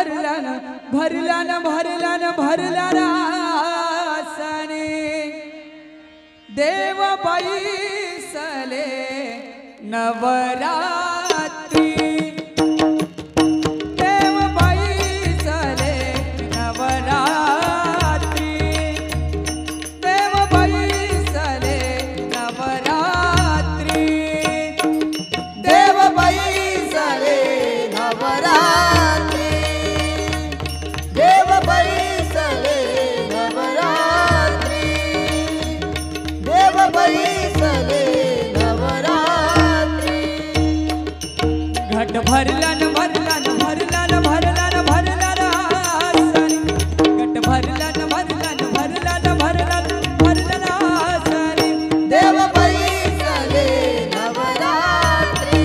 भरलान भरलान भरलान आसने देव बैसले नवरात्री देव बैसले नवरात्री देव बैसले नवरात्री देव बैसले नवरात्री देव बैसले नवरात्री देव बैसले नवरात्री घट भरलान भरलान भरलान भरलान भरलान आसने घट भरलान भरलान भरलान भरलान भरलान आसने देव बैसले नवरात्री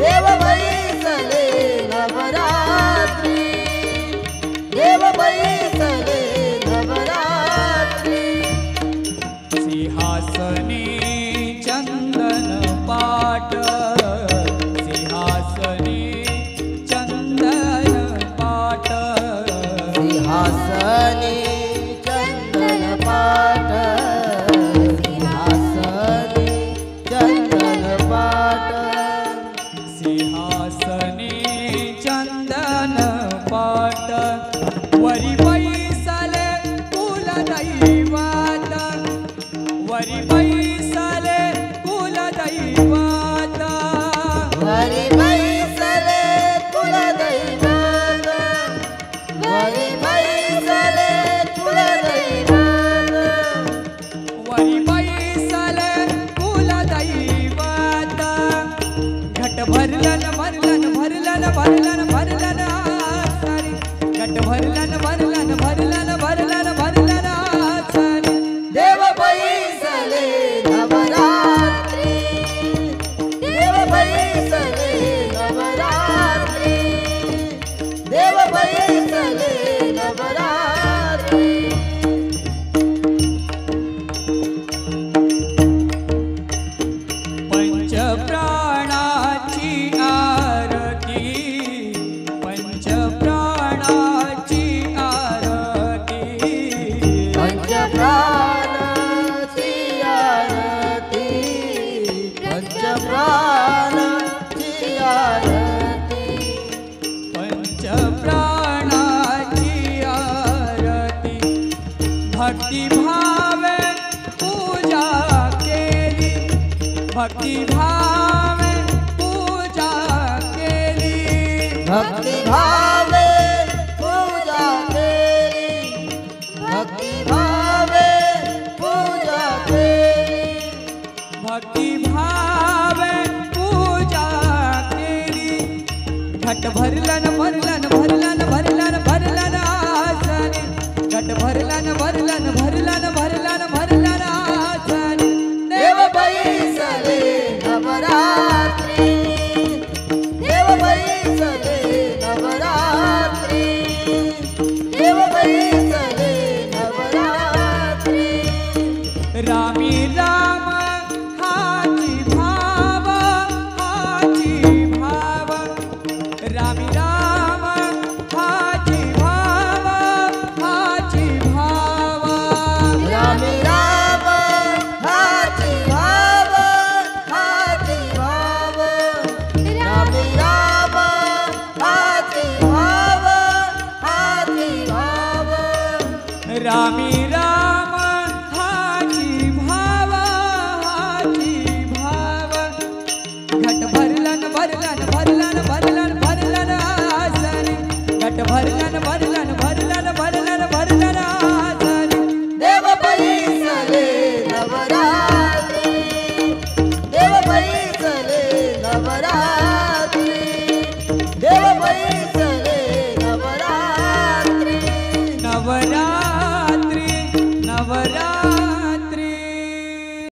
देव बैसले नवरात्री देव बैसले नवरात्री सिंहासने चंदन पाट सिंहासने चंदन पाट सिंहासने चंदन पाट सिंहासने चंदन पाट सिंहासने चंदन पाट वरी बैसले कुलदैवत वरी बैसले कुलदैवत वरी बैसले कुलदैवत वरी बैसले कुलदैवत वरी बैसले कुलदैवत घट भरलन भरलन भरलन भरलन भरलन आसने घट भरलन भरलन भरलन भरलन भरलन आसने देव बैसले नवरात्री देव बैसले नवरात्री देव बैसले नवरात्री पंच प्राणाची आरती पंच प्राणाची आरती पंचप्राणाची आरती पंचप्राणाची आरती पंच प्राणाची आरती भक्ती भावे पूजा केली भक्ती भावे पूजा केली भक्ति भावे पूजा केली भक्ति भावे पूजा केली भक्ती भावे पूजा केली घट भरलन भरलन भरलन भरलन भरलन आसने घट भरलन भरलन भरलन भरलन भरलन